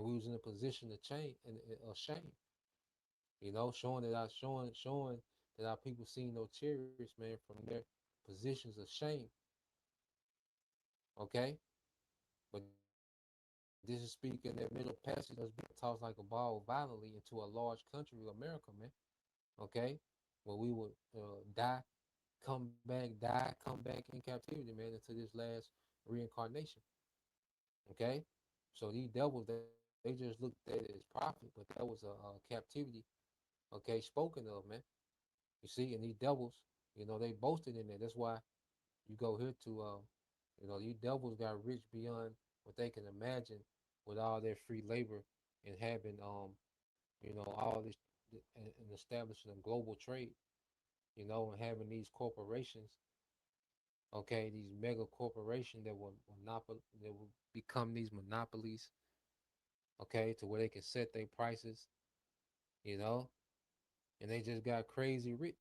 we was in a position to change and of shame, showing that our people seen those chariots, man, from their positions of shame, okay. But this is speaking that middle passage that's being tossed like a ball violently into a large country of America, man. Okay, where we would come back in captivity, man, into this last reincarnation. Okay, so these devils, they just looked at it as profit, but that was a captivity. Okay, spoken of, man. You see, and these devils, they boasted in there. That's why you go here to, these devils got rich beyond what they can imagine with all their free labor and having, all this and establishing a global trade, and having these corporations, okay, these mega corporations that will become these monopolies, okay, to where they can set their prices, you know, and they just got crazy rich.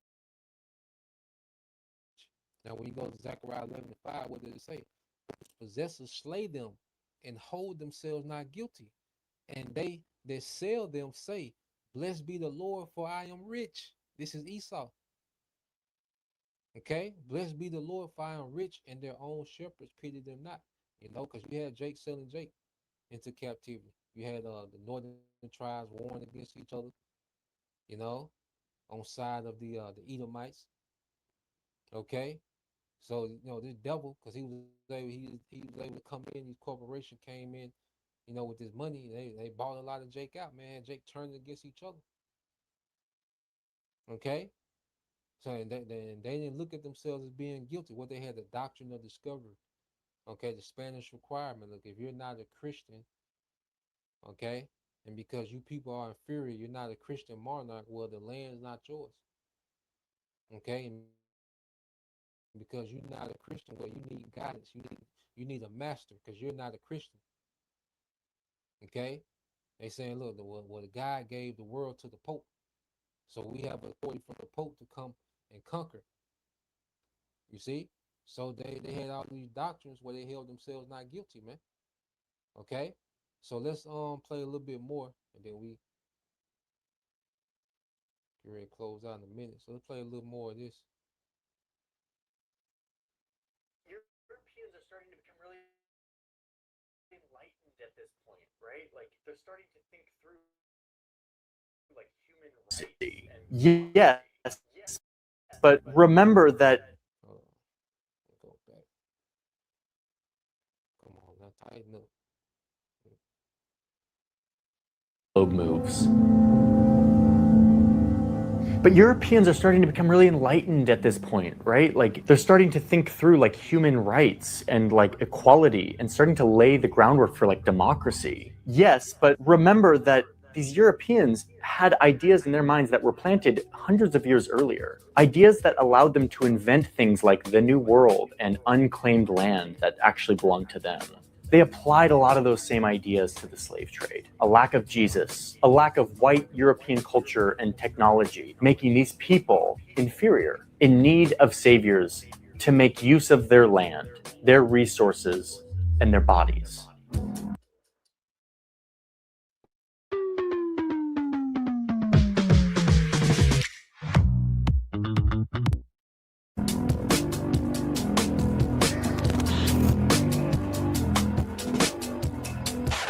Now, when you go to Zechariah 11:5, what did it say? Possessors slay them and hold themselves not guilty. And they that sell them say, blessed be the Lord, for I am rich. This is Esau. Okay? Blessed be the Lord, for I am rich, and their own shepherds pity them not. Because you had Jake selling Jake into captivity. You had the northern tribes warring against each other, you know, on side of the Edomites. Okay? So this devil, because he was able to come in. These corporation came in, with this money. They bought a lot of Jake out, man. Jake turned against each other. Okay, so they didn't look at themselves as being guilty. What they had, the doctrine of discovery. Okay, the Spanish requirement. Look, if you're not a Christian, okay, and because you people are inferior, you're not a Christian monarch. Well, the land's not yours. Okay, and because you're not a Christian, well, you need guidance. You need a master because you're not a Christian. Okay, they saying, look, the God gave the world to the Pope, so we have authority from the Pope to come and conquer. You see, so they had all these doctrines where they held themselves not guilty, man. Okay, so let's play a little bit more, and then we get ready to close out in a minute. So let's play a little more of this. Europeans are starting to become really enlightened at this point, right? Like they're starting to think through like human rights. Yes, but remember that. Go back. Come on, now tighten up. Globe moves. But Europeans are starting to become really enlightened at this point, right? Like they're starting to think through like human rights and like equality and starting to lay the groundwork for like democracy. Yes, but remember that these Europeans had ideas in their minds that were planted hundreds of years earlier. Ideas that allowed them to invent things like the New World and unclaimed land that actually belonged to them. They applied a lot of those same ideas to the slave trade. A lack of Jesus, a lack of white European culture and technology, making these people inferior, in need of saviors to make use of their land, their resources, and their bodies.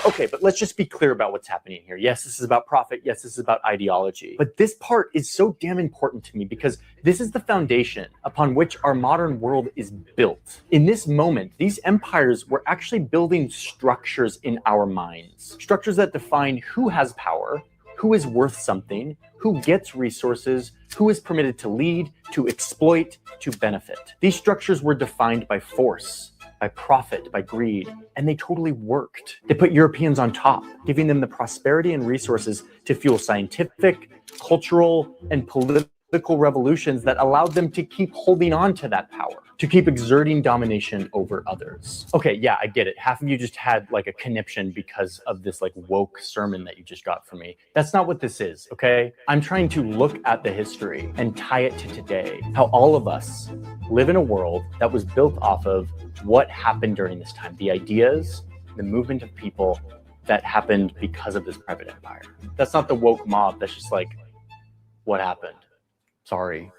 Okay, but let's just be clear about what's happening here. Yes, this is about profit. Yes, this is about ideology. But this part is so damn important to me because this is the foundation upon which our modern world is built. In this moment, these empires were actually building structures in our minds. Structures that define who has power, who is worth something, who gets resources, who is permitted to lead, to exploit, to benefit. These structures were defined by force, by profit, by greed, and they totally worked. They put Europeans on top, giving them the prosperity and resources to fuel scientific, cultural, and political political revolutions that allowed them to keep holding on to that power, to keep exerting domination over others. Okay, yeah, I get it. Half of you just had like a conniption because of this like woke sermon that you just got from me. That's not what this is, okay? I'm trying to look at the history and tie it to today. How all of us live in a world that was built off of what happened during this time, the ideas, the movement of people that happened because of this private empire. That's not the woke mob. That's just like what happened. Sorry.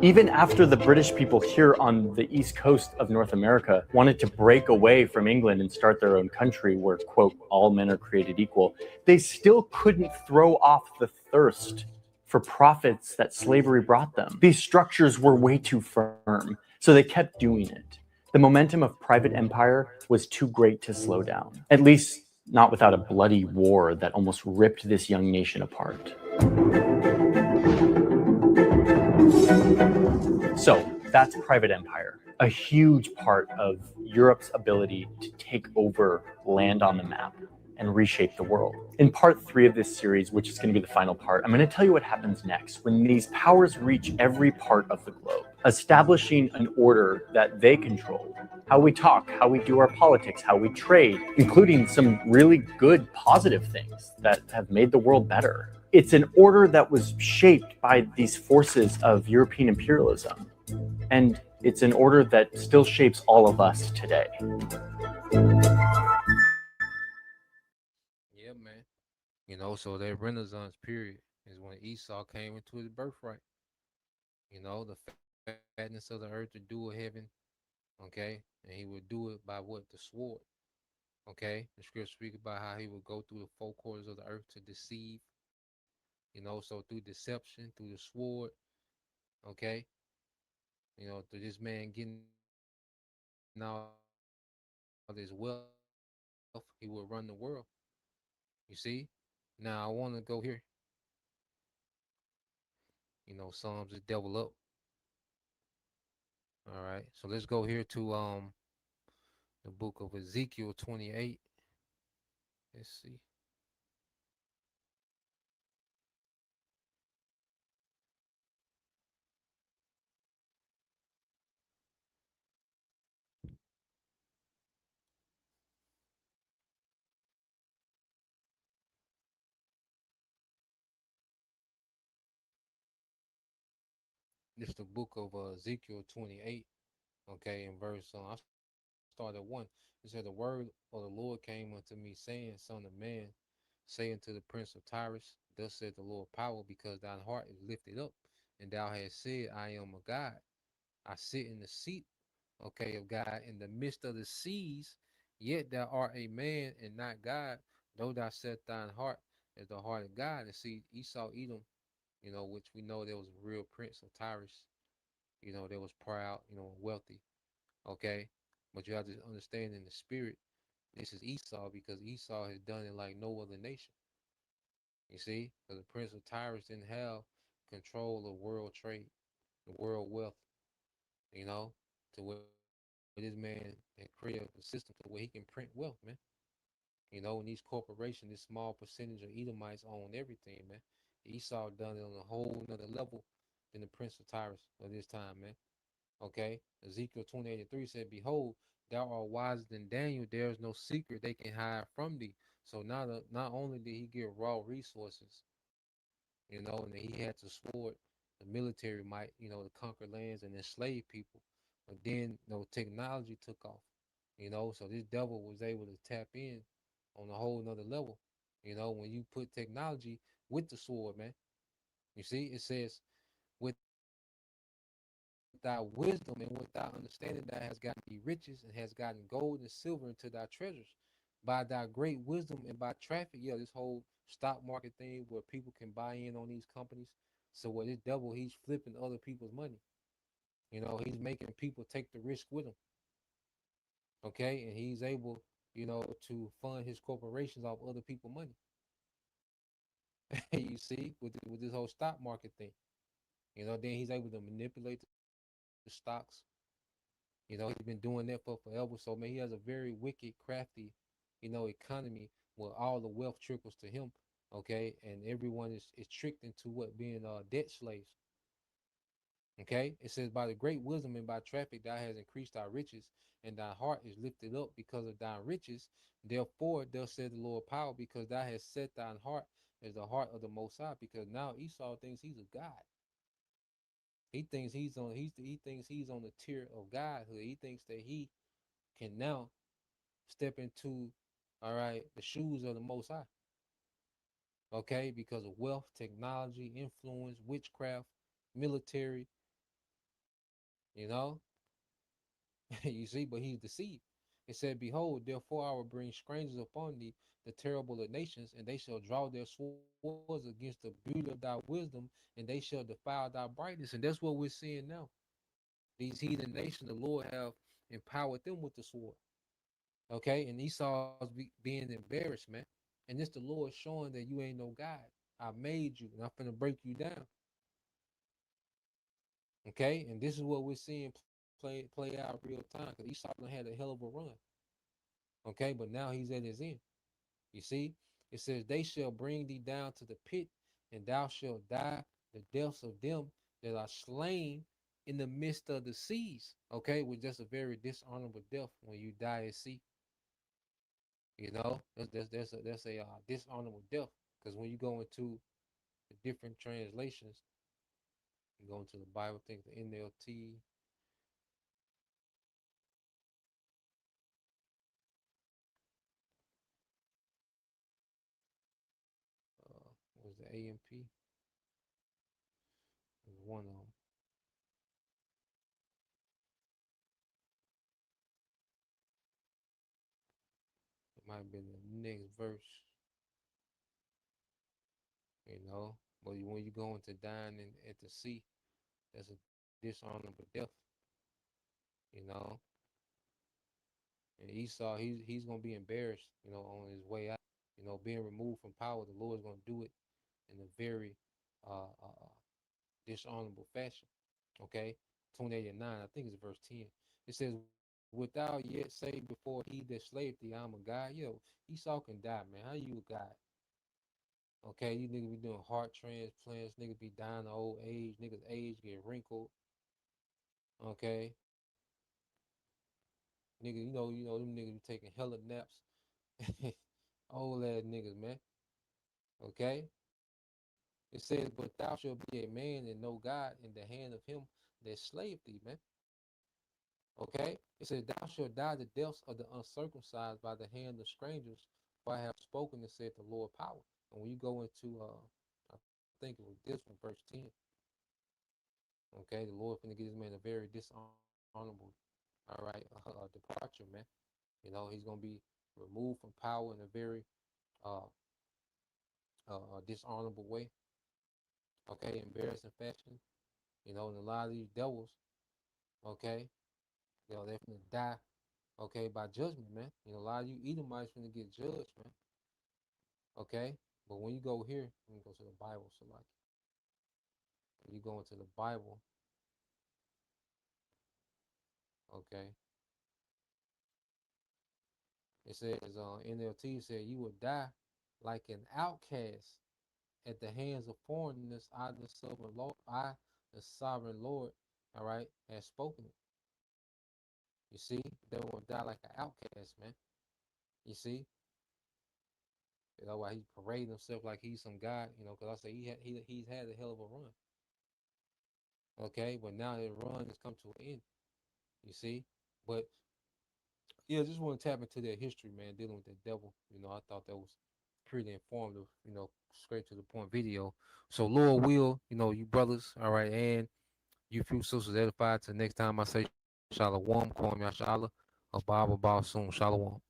Even after the British people here on the east coast of North America wanted to break away from England and start their own country where, quote, all men are created equal, they still couldn't throw off the thirst for profits that slavery brought them. These structures were way too firm, so they kept doing it. The momentum of private empire was too great to slow down, at least not without a bloody war that almost ripped this young nation apart. So that's private empire, a huge part of Europe's ability to take over land on the map and reshape the world. In part 3 of this series, which is going to be the final part, I'm going to tell you what happens next when these powers reach every part of the globe, establishing an order that they control. How we talk, how we do our politics, how we trade, including some really good positive things that have made the world better. It's an order that was shaped by these forces of European imperialism. And it's an order that still shapes all of us today. Yeah, man. So that Renaissance period is when Esau came into his birthright. The fatness of the earth to do a heaven, okay? And he would do it by what? The sword, okay? The scripture speak about how he would go through the four quarters of the earth to deceive, so through deception, through the sword, okay? Through this man getting all this wealth, he would run the world. You see? Now I want to go here. Psalms is devil up. All right. So let's go here to the book of Ezekiel 28. Let's see. This is the book of Ezekiel 28. Okay, in verse I started at 1. It said, the word of the Lord came unto me, saying, Son of man, say unto the prince of Tyrus, thus said the Lord power, because thine heart is lifted up, and thou hast said, I am a God. I sit in the seat, okay, of God in the midst of the seas, yet thou art a man and not God, though thou set thine heart as the heart of God. And see, Esau, Edom, which we know there was a real prince of Tyrus, that was proud, and wealthy, okay? But you have to understand in the spirit, this is Esau because Esau has done it like no other nation. You see, because the prince of Tyrus didn't have control of world trade, the world wealth, you know, to where this man had created a system to where he can print wealth, man. And these corporations, this small percentage of Edomites own everything, man. Esau done it on a whole nother level than the prince of Tyrus of this time, man. Okay. Ezekiel 28:3 said, Behold, thou art wiser than Daniel. There is no secret they can hide from thee. So not only did he get raw resources, and then he had to sword the military might, to conquer lands and enslave people. But then, technology took off, so this devil was able to tap in on a whole nother level, when you put technology with the sword, man. You see, it says, with thy wisdom and with thy understanding, thou hast gotten thee riches and has gotten gold and silver into thy treasures. By thy great wisdom and by traffic, yeah, this whole stock market thing where people can buy in on these companies. So what this devil, he's flipping other people's money. He's making people take the risk with him. Okay, and he's able, to fund his corporations off other people's money. You see, with this whole stock market thing. Then he's able to manipulate the stocks. He's been doing that for forever. So man, he has a very wicked, crafty, economy where all the wealth trickles to him. Okay, and everyone is tricked into what being debt slaves. Okay, it says by the great wisdom and by traffic thou has increased thy riches, and thy heart is lifted up because of thy riches. Therefore, thus said the Lord power, because thou hast set thine heart as the heart of the Most High. Because now Esau thinks he's a god. He thinks he's on the tier of godhood. He thinks that he can now step into, all right, the shoes of the Most High. Okay, because of wealth, technology, influence, witchcraft, military, you know, you see, but he's deceived. It said, behold, therefore I will bring strangers upon thee, the terrible of nations, and they shall draw their swords against the beauty of thy wisdom, and they shall defile thy brightness. And that's what we're seeing now. These heathen nations, the Lord have empowered them with the sword. Okay, and Esau's being embarrassed, man. And it's the Lord showing that you ain't no God. I made you, and I'm finna break you down. Okay, and this is what we're seeing play out real time, because Esau done had a hell of a run. Okay, but now he's at his end. You see, it says, they shall bring thee down to the pit, and thou shalt die the deaths of them that are slain in the midst of the seas. Okay, which that's a very dishonorable death when you die at sea. You know, that's a dishonorable death, because when you go into the different translations, you go into the Bible, I think the NLT, was the AMP, was one of them. It might have been the next verse, you know. But when you go into dying at the sea, that's a dishonorable death, you know. And Esau, he's gonna be embarrassed, you know, on his way out. You know, being removed from power, the Lord's gonna do it in a very dishonorable fashion. Okay, 28 and 9, I think it's verse 10. It says, without yet say before he that slaved thee, I'm a God. Yo, Esau can die, man. How you a God? Okay, you niggas be doing heart transplants, niggas be dying of old age, niggas age get wrinkled. Okay, nigga, them niggas be taking hella naps. Old ass niggas, man. Okay, it says, but thou shalt be a man and no God in the hand of him that slaved thee, man. Okay, it says, thou shalt die the deaths of the uncircumcised by the hand of strangers, for I have spoken and said the Lord power. And when you go into I think it was this one, verse 10. Okay, the Lord finna give this man a very dishonorable, all right, departure, man. You know, he's gonna be removed from power in a very uh, dishonorable way. Okay, embarrassing fashion. You know, and a lot of these devils, okay, they're finna die. Okay, by judgment, man. You know, a lot of you Edomites finna get judged, man. Okay, but when you go here, let me go to the Bible. So like, when you go into the Bible, okay, it says NLT said you will die like an outcast at the hands of foreigners. I, the sovereign Lord, all right, has spoken it. You see, they will die like an outcast, man. You see, you know why he's parading himself like he's some god. You know, because I say he's had a hell of a run. Okay, but now that run has come to an end. You see, but yeah, just want to tap into their history, man, dealing with the devil. You know, I thought that was pretty informative. You know, straight to the point video. So Lord will, you know, you brothers, all right, and you few sisters edified. Till next time, I say Shalom, call me Shala, a Bible soon. Shalom.